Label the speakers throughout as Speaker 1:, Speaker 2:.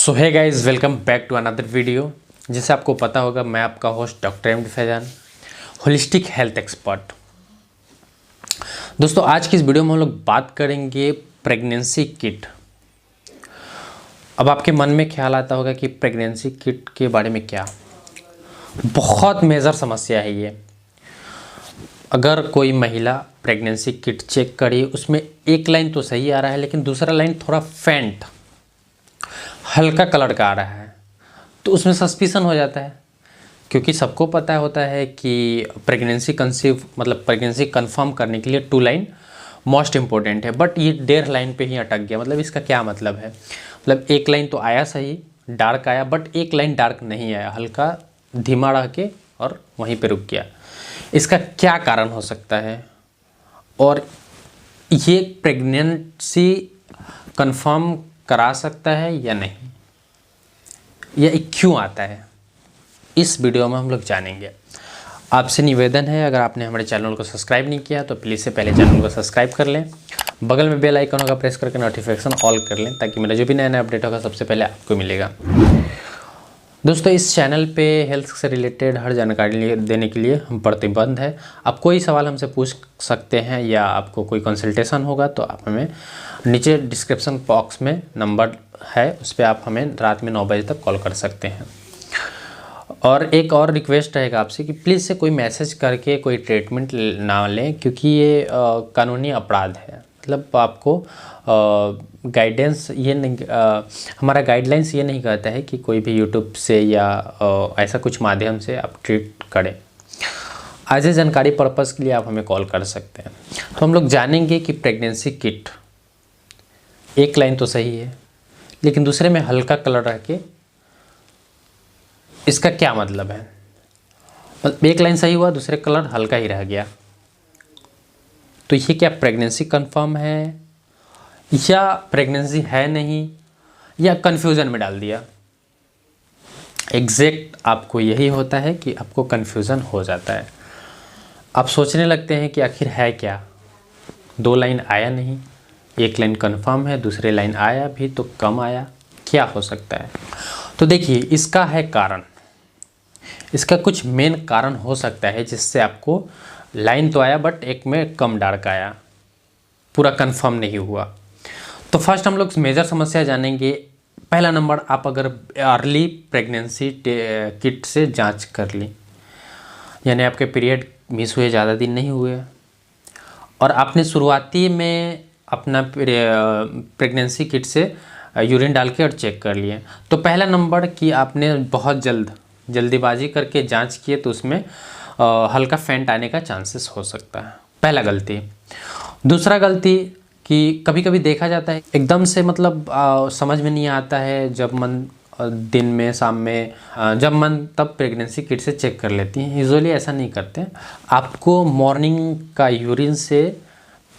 Speaker 1: So hey guys, welcome back to another video. जैसे आपको पता होगा, मैं आपका host doctor M D Faizan, holistic health expert. दोस्तों, आज की इस वीडियो में हम लोग बात करेंगे प्रेगनेंसी किट। अब आपके मन में ख्याल आता होगा कि प्रेगनेंसी किट के बारे में क्या, बहुत मेजर समस्या है ये। अगर कोई महिला प्रेगनेंसी किट चेक करी, उसमें एक लाइन तो सही आ रहा है, लेकिन दूसरा लाइन थोड़ा फेंट हल्का कलर का आ रहा है, तो उसमें सस्पिशन हो जाता है। क्योंकि सबको पता होता है कि प्रेगनेंसी प्रेगनेंसी कंफर्म करने के लिए 2 लाइन मोस्ट इम्पोर्टेंट है, बट ये 1.5 लाइन पे ही अटक गया। मतलब इसका क्या मतलब है? मतलब एक लाइन तो आया सही, डार्क आया, बट एक लाइन डार्क नहीं आया, हल्का धीमा रह के और वहीं पे रुक गया। इसका क्या कारण हो सकता है, और ये प्रेगनेंसी कंफर्म करा सकता है या नहीं, या क्यों आता है, इस वीडियो में हम लोग जानेंगे। आपसे निवेदन है, अगर आपने हमारे चैनल को सब्सक्राइब नहीं किया तो प्लीज़ से पहले चैनल को सब्सक्राइब कर लें, बगल में बेल आइकन होगा, प्रेस करके नोटिफिकेशन ऑल कर लें, ताकि मेरा जो भी नया नया अपडेट होगा सबसे पहले आपको मिलेगा। दोस्तों, इस चैनल पे हेल्थ से रिलेटेड हर जानकारी देने के लिए हम प्रतिबद्ध है। आप कोई सवाल हमसे पूछ सकते हैं, या आपको कोई कंसल्टेशन होगा तो आप हमें नीचे डिस्क्रिप्शन बॉक्स में नंबर है, उस पर आप हमें रात में 9 बजे तक कॉल कर सकते हैं। और एक और रिक्वेस्ट रहेगा आपसे कि प्लीज़ से कोई मैसेज करके कोई ट्रीटमेंट ना लें, क्योंकि ये कानूनी अपराध है। मतलब आपको गाइडेंस ये नहीं, हमारा गाइडलाइंस ये नहीं कहता है कि कोई भी यूट्यूब से या ऐसा कुछ माध्यम से आप ट्रीट करें। आज ये जानकारी पर्पज़ के लिए आप हमें कॉल कर सकते हैं। तो हम लोग जानेंगे कि प्रेगनेंसी किट, एक लाइन तो सही है लेकिन दूसरे में हल्का कलर रह के, इसका क्या मतलब है? मतलब एक लाइन सही हुआ, दूसरे कलर हल्का ही रह गया, तो ये क्या प्रेगनेंसी कंफर्म है, या प्रेगनेंसी है नहीं, या कंफ्यूजन में डाल दिया? एग्जैक्ट आपको यही होता है कि आपको कंफ्यूजन हो जाता है। आप सोचने लगते हैं कि आखिर है क्या, 2 लाइन आया नहीं, एक लाइन कंफर्म है, दूसरे लाइन आया भी तो कम आया, क्या हो सकता है? तो देखिए, इसका है कारण, इसका कुछ मेन कारण हो सकता है जिससे आपको लाइन तो आया बट एक में कम डार्क आया, पूरा कंफर्म नहीं हुआ। तो फर्स्ट हम लोग मेजर समस्या जानेंगे। पहला नंबर, आप अगर अर्ली प्रेगनेंसी किट से जांच कर ली, यानी आपके पीरियड मिस हुए, ज़्यादा दिन नहीं हुए, और आपने शुरुआती में अपना प्रेगनेंसी किट से यूरिन डाल के और चेक कर लिए, तो पहला नंबर कि आपने बहुत जल्दीबाजी करके जांच किए, तो उसमें हल्का फेंट आने का चांसेस हो सकता है, पहला गलती। दूसरा गलती कि कभी कभी देखा जाता है एकदम से, मतलब समझ में नहीं आता है, जब मन दिन में, शाम में, जब मन तब प्रेगनेंसी किट से चेक कर लेती हैं। यूजुअली ऐसा नहीं करते, आपको मॉर्निंग का यूरिन से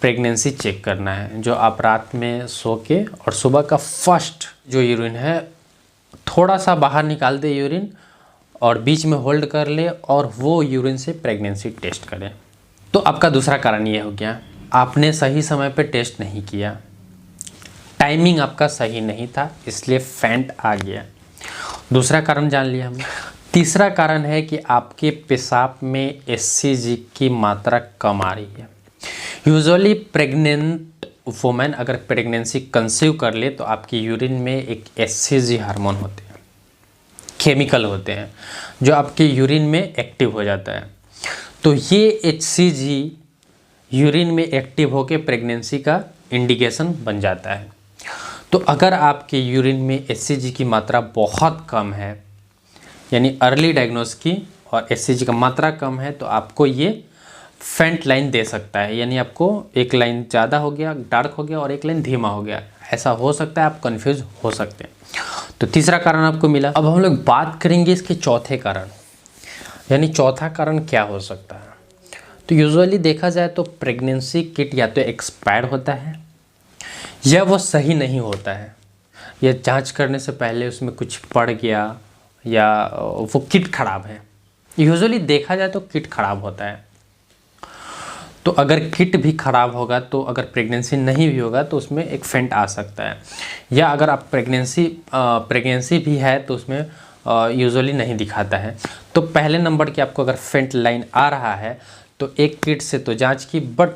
Speaker 1: प्रेगनेंसी चेक करना है, जो आप रात में सो के और सुबह का फर्स्ट जो यूरिन है थोड़ा सा बाहर निकाल दे यूरिन, और बीच में होल्ड कर ले, और वो यूरिन से प्रेगनेंसी टेस्ट करें। तो आपका दूसरा कारण ये हो गया, आपने सही समय पे टेस्ट नहीं किया, टाइमिंग आपका सही नहीं था, इसलिए फेंट आ गया। दूसरा कारण जान लिया हमने। तीसरा कारण है कि आपके पेशाब में HCG की मात्रा कम आ रही है। यूजुअली प्रेग्नेंट वुमेन अगर प्रेगनेंसी कंसीव कर ले, तो आपकी यूरिन में एक HCG हार्मोन होते हैं, केमिकल होते हैं, जो आपके यूरिन में एक्टिव हो जाता है। तो ये HCG यूरिन में एक्टिव होकर प्रेगनेंसी का इंडिकेशन बन जाता है। तो अगर आपके यूरिन में HCG की मात्रा बहुत कम है, यानी अर्ली डायग्नोस की, और HCG का मात्रा कम है, तो आपको ये फेंट लाइन दे सकता है, यानी आपको एक लाइन ज़्यादा हो गया, डार्क हो गया, और एक लाइन धीमा हो गया, ऐसा हो सकता है, आप कंफ्यूज हो सकते हैं। तो तीसरा कारण आपको मिला। अब हम लोग बात करेंगे इसके चौथे कारण, यानी चौथा कारण क्या हो सकता है। तो यूजुअली देखा जाए तो प्रेगनेंसी किट या तो एक्सपायर होता है, या वो सही नहीं होता है, या जांच करने से पहले उसमें कुछ पड़ गया, या वो किट खराब है। यूजुअली देखा जाए तो किट खराब होता है। तो अगर किट भी ख़राब होगा तो अगर प्रेगनेंसी नहीं भी होगा तो उसमें एक फेंट आ सकता है, या अगर आप प्रेगनेंसी भी है तो उसमें यूजुअली नहीं दिखाता है। तो पहले नंबर की आपको अगर फेंट लाइन आ रहा है तो एक किट से तो जांच की, बट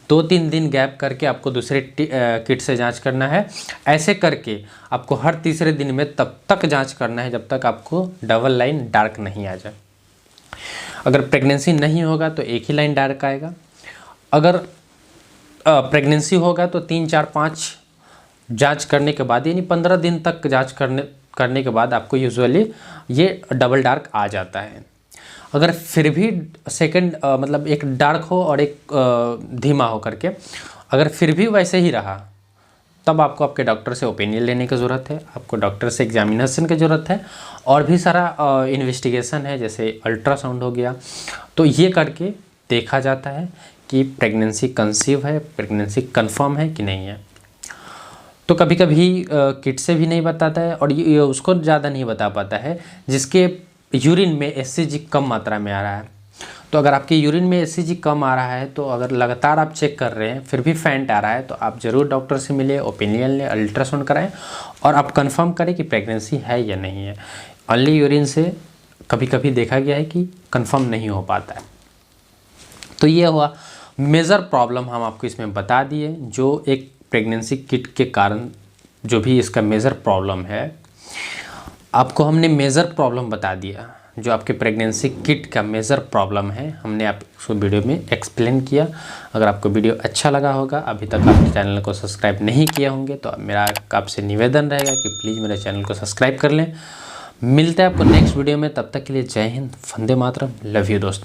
Speaker 1: 2-3 दिन गैप करके आपको दूसरे किट से जांच करना है। ऐसे करके आपको हर तीसरे दिन में तब तक जांच करना है जब तक आपको डबल लाइन डार्क नहीं आ जाए। अगर प्रेगनेंसी नहीं होगा तो एक ही लाइन डार्क आएगा। अगर प्रेगनेंसी होगा तो 3-4-5 जांच करने के बाद, यानी 15 दिन तक जांच करने के बाद आपको यूजुअली ये डबल डार्क आ जाता है। अगर फिर भी सेकंड मतलब एक डार्क हो और एक धीमा हो करके, अगर फिर भी वैसे ही रहा तब आपको आपके डॉक्टर से ओपिनियन लेने की ज़रूरत है, आपको डॉक्टर से एग्जामिनेशन की ज़रूरत है, और भी सारा इन्वेस्टिगेशन है जैसे अल्ट्रासाउंड हो गया। तो ये करके देखा जाता है कि प्रेगनेंसी कंसीव है, प्रेगनेंसी कंफर्म है कि नहीं है। तो कभी कभी किट से भी नहीं बताता है, और ये उसको ज़्यादा नहीं बता पाता है जिसके यूरिन में एचसीजी कम मात्रा में आ रहा है। तो अगर आपके यूरिन में एचसीजी कम आ रहा है, तो अगर लगातार आप चेक कर रहे हैं फिर भी फेंट आ रहा है, तो आप ज़रूर डॉक्टर से मिले, ओपिनियन लें, अल्ट्रासाउंड कराएं और आप कंफर्म करें कि प्रेगनेंसी है या नहीं है। ओनली यूरिन से कभी कभी देखा गया है कि कंफर्म नहीं हो पाता है। तो ये हुआ मेजर प्रॉब्लम, हम आपको इसमें बता दिए जो एक प्रेगनेंसी किट के कारण जो भी इसका मेजर प्रॉब्लम है, आपको हमने मेजर प्रॉब्लम बता दिया। जो आपके प्रेगनेंसी किट का मेजर प्रॉब्लम है हमने आपको वीडियो में एक्सप्लेन किया। अगर आपको वीडियो अच्छा लगा होगा, अभी तक आप चैनल को सब्सक्राइब नहीं किए होंगे, तो मेरा आपसे निवेदन रहेगा कि प्लीज़ मेरे चैनल को सब्सक्राइब कर लें। मिलते हैं आपको नेक्स्ट वीडियो में, तब तक के लिए जय हिंद, वंदे मातरम, लव यू दोस्तों।